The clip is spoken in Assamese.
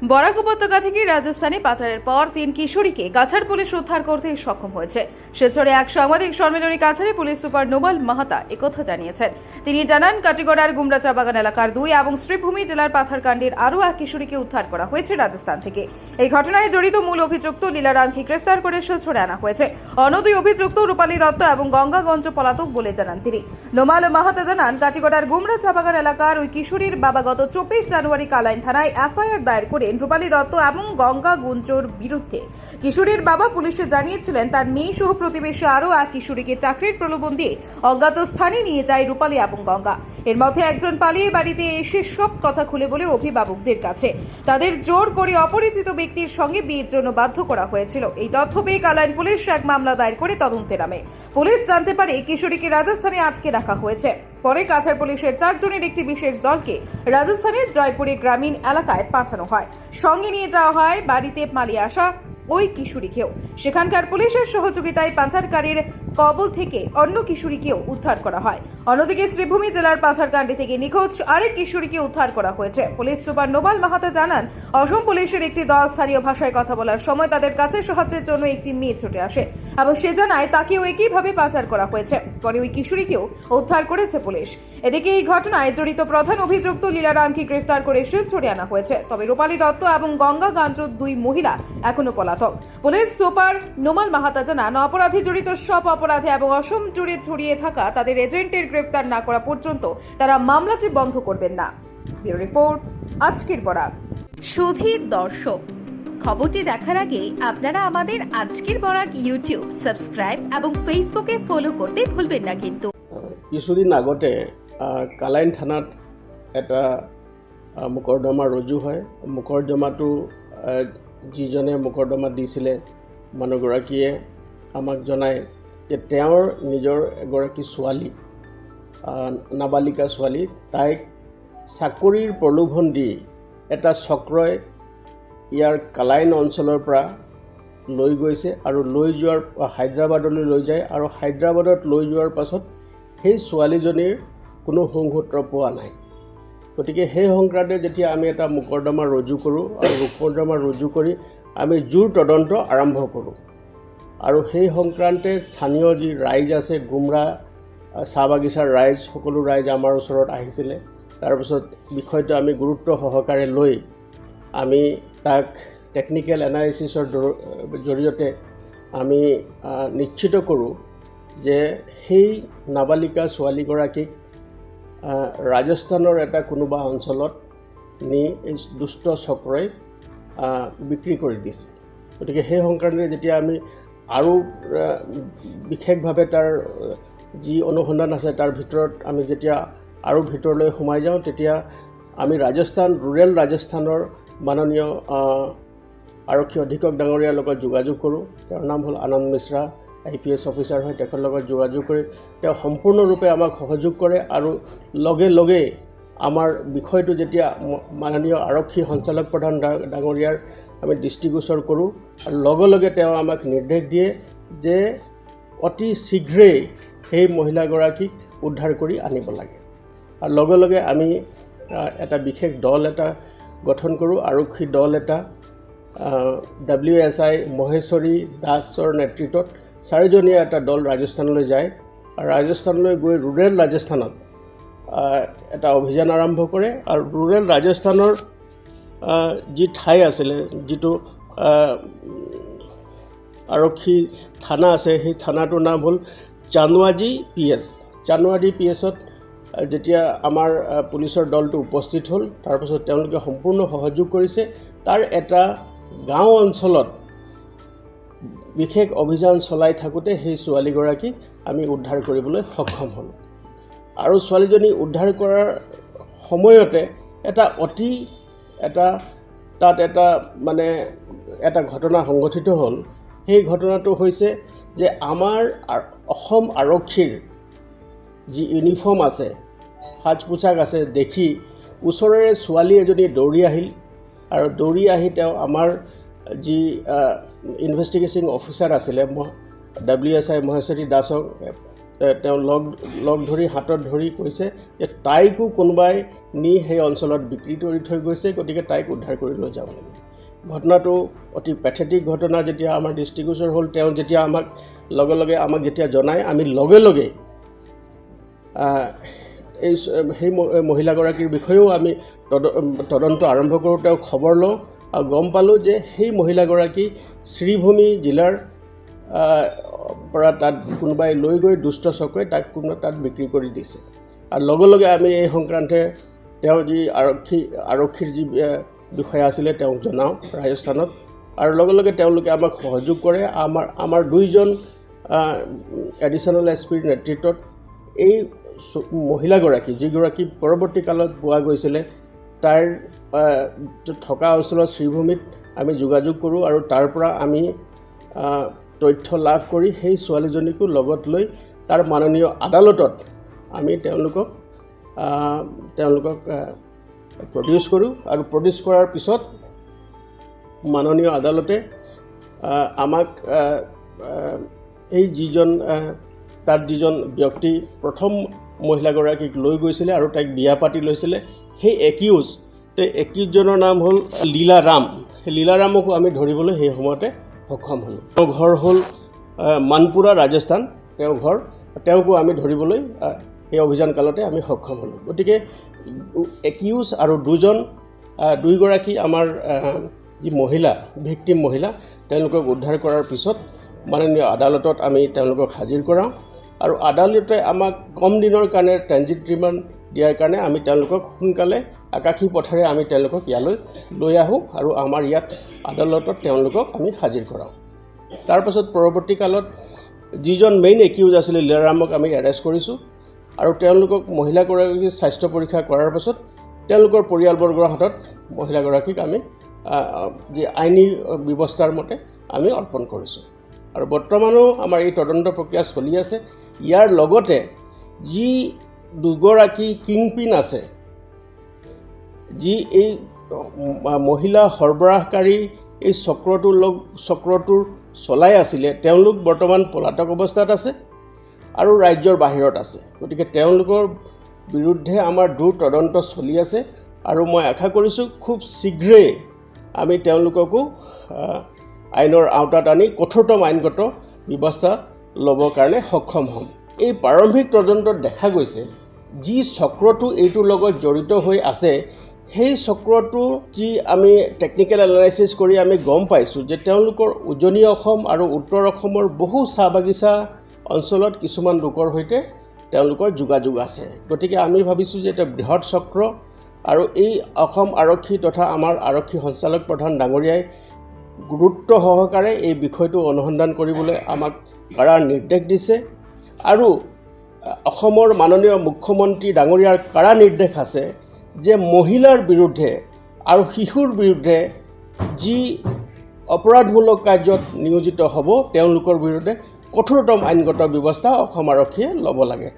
বরাক উপত্যকা থেকে রাজস্থানে পাচারের পর 3 কিশোরীকে কাছাড় পুলিশ উদ্ধার করতে সক্ষম হয়েছে। শিলচরে এক সাংবাদিক সম্মেলনে কাছাড়ে পুলিশ সুপার নোমাল মাহাতা একথা জানিয়েছেন। তিনি জানান, কাটিগড়ার গুমরা চা বাগান এলাকার 2 এবং শ্রীভূমি জেলার পাথারকান্ডের আরও এক কিশোরীকে উদ্ধার করা হয়েছে রাজস্থান থেকে। এই ঘটনায় জড়িত মূল অভিযুক্ত লীলারামকে গ্রেফতার করে শিলচরে আনা হয়েছে। অন্য 2 অভিযুক্ত রূপালী দত্ত এবং গঙ্গাগঞ্জ পলাতক বলে জানান তিনি। নোমাল মাহাতা জানান, কাটিগড়ার গুমরা চা বাগান এলাকার ওই কিশোরীর বাবা গত 24 জানুয়ারি কালাইন থানায় এফআইআর দায়ের করে রূপালী দত্ত এবং গঙ্গা গুঞ্জোর বিরুদ্ধে। কিশোরীর বাবা পুলিশে জানিয়েছিলেন তার মেয়ে সহ প্রতিবেশী আরও এক কিশোরীকে চাকরির প্রলোভন দিয়ে অজ্ঞাত স্থানে নিয়ে যায় রূপালী এবং গঙ্গা। এর মধ্যে একজন পালিয়ে বাড়িতে এসে সব কথা খুলে বলে অভিভাবকদের কাছে তাদের জোর করে অপরিচিত ব্যক্তির সঙ্গে বিয়ের জন্য বাধ্য করা হয়েছিল। এই তথ্য পেয়ে কালাইন পুলিশ এক মামলা দায়ের করে তদন্তে নামে। পুলিশ জানতে পারে কিশোরীকে রাজস্থানে আটকে রাখা হয়েছে। পরে কাছাড় পুলিশের 4 জনের একটি বিশেষ দলকে রাজস্থানের জয়পুরে গ্রামীণ এলাকায় পাঠানো হয়। সঙ্গে নিয়ে যাওয়া হয় বাড়িতে পালিয়ে আসা ওই কিশোরীকেও। সেখানকার পুলিশের সহযোগিতায় পাচারকারীর কবল থেকে অন্য কিশোরীকেও উদ্ধার করা হয়। অন্যদিকে শ্রীভূমি জেলার পাথারকান্ডি থেকে নিখোঁজ আরেক কিশোরীকে উদ্ধার করা হয়েছে। পুলিশ সুপার নোমাল মাহাতা জানান, অসম পুলিশের একটি দল স্থানীয় ভাষায় কথা বলার সময় তাদের কাছে সাহায্যের জন্য একটি মেয়ে ছুটে আসে এবং সে জানায় তাকেও একইভাবে পাচার করা হয়েছে। পরে ওই কিশোরীকেও উদ্ধার করেছে পুলিশ। এদিকে এই ঘটনায় জড়িত প্রধান অভিযুক্ত লীলারামকে গ্রেফতার করে শিলচরে আনা হয়েছে। তবে রূপালী দত্ত এবং গঙ্গা গাঞ্জোর 2 মহিলা এখনো পলাতক। পুলিশ সুপার নোমাল মাহাতা জানান, অপরাধী জড়িত সব অপরাধে এবং অসম জুড়ে ছড়িয়ে থাকা তাদের এজেন্টের গ্রেফতার না করা পর্যন্ত তারা মামলাটি বন্ধ করবেন না। ব্যুরো রিপোর্ট, আজকের বরাক। সুধীর দর্শক, খবরটি দেখার আগে আপনারা আমাদের আজকের বরাক ইউটিউব সাবস্ক্রাইব এবং ফেসবুকে ফলো করতে ভুলবেন না কিন্তু। কিছুদিন আগতে কালাইন থানাত এটা মোকৰ্দমা ৰুজু হয়। মোকৰ্দমাটো যিজনে মোকৰ্দমা দিছিলে মানুহগৰাকীয়ে আমাক জনায় যে তেওঁৰ নিজৰ এগৰাকী ছোৱালী, নাবালিকা ছোৱালী, তাইক চাকৰিৰ প্ৰলোভন দি এটা চক্ৰই ইয়াৰ কালাইন অঞ্চলৰ পৰা লৈ গৈছে আৰু লৈ যোৱাৰ হায়দৰাবাদলৈ লৈ যায় আৰু হায়দৰাবাদত লৈ যোৱাৰ পাছত সেই ছোৱালীজনীৰ কোনো সংসূত্ৰ পোৱা নাই। গতিকে সেই সংক্ৰান্তে যেতিয়া আমি এটা মোকৰ্দমা ৰুজু কৰোঁ আৰু মোকৰ্দমা ৰুজু কৰি আমি জোৰ তদন্ত আৰম্ভ কৰোঁ আৰু সেই সংক্ৰান্তে স্থানীয় যি ৰাইজ আছে, গুমৰা চাহ বাগিচাৰ ৰাইজ, সকলো ৰাইজ আমাৰ ওচৰত আহিছিলে। তাৰপিছত বিষয়টো আমি গুৰুত্ব সহকাৰে লৈ আমি তাক টেকনিকেল এনালাইচিছৰ জৰিয়তে আমি নিশ্চিত কৰোঁ যে সেই নাবালিকা ছোৱালীগৰাকীক ৰাজস্থানৰ এটা কোনোবা অঞ্চলত নি এই দুষ্ট চক্ৰই বিক্ৰী কৰি দিছে। গতিকে সেই সংক্ৰান্তে যেতিয়া আমি আৰু বিশেষভাৱে তাৰ যি অনুসন্ধান আছে তাৰ ভিতৰত আমি যেতিয়া আৰু ভিতৰলৈ সোমাই যাওঁ, তেতিয়া আমি ৰুৰেল ৰাজস্থানৰ মাননীয় আৰক্ষী অধীক্ষক ডাঙৰীয়াৰ লগত যোগাযোগ কৰোঁ। তেওঁৰ নাম হ'ল আনন্দ মিশ্ৰা, IPS অফিচাৰ হয়। তেখেতৰ লগত যোগাযোগ কৰি তেওঁ সম্পূৰ্ণৰূপে আমাক সহযোগ কৰে আৰু লগে লগে আমাৰ বিষয়টো যেতিয়া মাননীয় আৰক্ষী সঞ্চালক প্ৰধান ডাঙৰীয়াৰ আমি দৃষ্টিগোচৰ কৰোঁ আৰু লগে লগে তেওঁ আমাক নিৰ্দেশ দিয়ে যে অতি শীঘ্ৰেই সেই মহিলাগৰাকীক উদ্ধাৰ কৰি আনিব লাগে। আৰু লগে লগে আমি এটা বিশেষ দল এটা গঠন কৰোঁ, আৰক্ষী দল এটা WSI মহেশ্বৰী দাসৰ নেতৃত্বত 4জনীয়া এটা দল ৰাজস্থানলৈ যায় আৰু ৰাজস্থানলৈ গৈ ৰুৰেল ৰাজস্থানত এটা অভিযান আৰম্ভ কৰে। আৰু ৰুৰেল ৰাজস্থানৰ যি ঠাই আছিলে, যিটো আৰক্ষী থানা আছে, সেই থানাটোৰ নাম হ'ল চান্দৱাজি PS। চান্দৱাজি PSত যেতিয়া আমাৰ পুলিচৰ দলটো উপস্থিত হ'ল, তাৰপাছত তেওঁলোকে সম্পূৰ্ণ সহযোগ কৰিছে। তাৰ এটা গাঁও অঞ্চলত বিশেষ অভিযান চলাই থাকোঁতে সেই ছোৱালীগৰাকীক আমি উদ্ধাৰ কৰিবলৈ সক্ষম হ'লোঁ। আৰু ছোৱালীজনী উদ্ধাৰ কৰাৰ সময়তে তাত এটা ঘটনা সংঘটিত হ'ল। সেই ঘটনাটো হৈছে যে আমাৰ অসম আৰক্ষীৰ যি ইউনিফৰ্ম আছে, সাজ পোছাক আছে, দেখি ওচৰৰে ছোৱালী এজনী দৌৰি আহিল আৰু দৌৰি আহি তেওঁ আমাৰ যি ইনভেষ্টিগেশ্যন অফিচাৰ আছিলে WSI মহেশ্বৰী দাসক তেওঁ লগ ধৰি হাতত ধৰি কৈছে যে তাইকো কোনোবাই নি সেই অঞ্চলত বিক্ৰী কৰি থৈ গৈছে, গতিকে তাইক উদ্ধাৰ কৰি লৈ যাব লাগিব। ঘটনাটো অতি পেথেটিক ঘটনা। যেতিয়া আমাৰ দৃষ্টিগোচৰ হ'ল, তেওঁ যেতিয়া আমাক যেতিয়া জনায়, আমি লগে লগে সেই মহিলাগৰাকীৰ বিষয়েও আমি তদন্ত আৰম্ভ কৰোঁ। তেওঁ খবৰ লওঁ আৰু গম পালোঁ যে সেই মহিলাগৰাকী শ্ৰীভূমি জিলাৰ পৰা তাত কোনোবাই লৈ গৈ দুষ্ট চক্ৰই তাত বিক্ৰী কৰি দিছে। আৰু লগে লগে আমি এই সংক্ৰান্তে তেওঁ যি আৰক্ষীৰ যি বিষয়া আছিলে তেওঁক জনাওঁ ৰাজস্থানত, আৰু লগে লগে তেওঁলোকে আমাক সহযোগ কৰে। আমাৰ 2জন এডিশ্যনেল এছপিৰ নেতৃত্বত এই মহিলাগৰাকী, যিগৰাকী পৰৱৰ্তী কালত পোৱা গৈছিলে, তাইৰ থকা অঞ্চলত শ্ৰীভূমিত আমি যোগাযোগ কৰোঁ আৰু তাৰ পৰা আমি তথ্য লাভ কৰি সেই ছোৱালীজনীকো লগত লৈ তাৰ মাননীয় আদালতত আমি তেওঁলোকক প্ৰডিউচ কৰোঁ। আৰু প্ৰডিউচ কৰাৰ পিছত মাননীয় আদালতে আমাক এই তাত যিজন ব্যক্তি প্ৰথম মহিলাগৰাকীক লৈ গৈছিলে আৰু তাইক বিয়া পাতি লৈছিলে, সেই একিউজজনৰ নাম হ'ল লীলাৰাম। সেই লীলাৰামকো আমি ধৰিবলৈ সেই সময়তে সক্ষম হ'লোঁ। তেওঁৰ ঘৰ হ'ল মানপুৰা, ৰাজস্থান তেওঁৰ ঘৰ। তেওঁকো আমি ধৰিবলৈ এই অভিযান কালতে আমি সক্ষম হ'লোঁ। গতিকে একিউজ আৰু দুইগৰাকী আমাৰ যি ভিক্টিম মহিলা, তেওঁলোকক উদ্ধাৰ কৰাৰ পিছত মাননীয় আদালতত আমি তেওঁলোকক হাজিৰ কৰাওঁ আৰু আদালতে আমাক কম দিনৰ কাৰণে ট্ৰেনজিট ৰিমাণ্ড দিয়াৰ কাৰণে আমি তেওঁলোকক সোনকালে আকাশী পথেৰে আমি তেওঁলোকক ইয়ালৈ লৈ আহোঁ আৰু আমাৰ ইয়াত আদালতত তেওঁলোকক আমি হাজিৰ কৰাওঁ। তাৰপাছত পৰৱৰ্তী কালত যিজন মেইন একিউজ আছিলে লীলাৰামক আমি এৰেষ্ট কৰিছোঁ আৰু তেওঁলোকক মহিলাগৰাকীক স্বাস্থ্য পৰীক্ষা কৰাৰ পাছত তেওঁলোকৰ পৰিয়ালবৰ্গৰ হাতত মহিলাগৰাকীক আমি যি আইনী ব্যৱস্থাৰ মতে আমি অৰ্পণ কৰিছোঁ। আৰু বৰ্তমানো আমাৰ এই তদন্ত প্ৰক্ৰিয়া চলি আছে। ইয়াৰ লগতে যি 2গৰাকী কিংপিন আছে, যি এই মহিলা সৰবৰাহকাৰী এই চক্ৰটোৰ চলাই আছিলে, তেওঁলোক বৰ্তমান পলাতক অৱস্থাত আছে আৰু ৰাজ্যৰ বাহিৰত আছে। গতিকে তেওঁলোকৰ বিৰুদ্ধে আমাৰ তদন্ত চলি আছে আৰু মই আশা কৰিছোঁ খুব শীঘ্ৰেই আমি তেওঁলোককো আইনৰ আওতাত আনি কঠোৰতম আইনগত ব্যৱস্থা ল'বৰ কাৰণে সক্ষম হ'ম। এই প্ৰাৰম্ভিক তদন্তত দেখা গৈছে যি চক্ৰটো এইটোৰ লগত জড়িত হৈ আছে, সেই চক্ৰটো যি আমি টেকনিকেল এনালাইচিছ কৰি আমি গম পাইছোঁ যে তেওঁলোকৰ উজনি অসম আৰু উত্তৰ অসমৰ বহু চাহ বাগিচা অঞ্চলত কিছুমান লোকৰ সৈতে তেওঁলোকৰ যোগাযোগ আছে। গতিকে আমি ভাবিছোঁ যে এটা বৃহৎ চক্ৰ আৰু এই অসম আৰক্ষী তথা আমাৰ আৰক্ষী সঞ্চালক প্ৰধান ডাঙৰীয়াই গুৰুত্ব সহকাৰে এই বিষয়টো অনুসন্ধান কৰিবলৈ আমাক কাৰাৰ নিৰ্দেশ দিছে আৰু অসমৰ মাননীয় মুখ্যমন্ত্ৰী ডাঙৰীয়াৰ কাৰা নিৰ্দেশ আছে যে মহিলাৰ বিৰুদ্ধে আৰু শিশুৰ বিৰুদ্ধে যি অপৰাধমূলক কাৰ্যত নিয়োজিত হ'ব, তেওঁলোকৰ বিৰুদ্ধে কঠোৰতম আইনগত ব্যৱস্থা অসম আৰক্ষীয়ে ল'ব লাগে।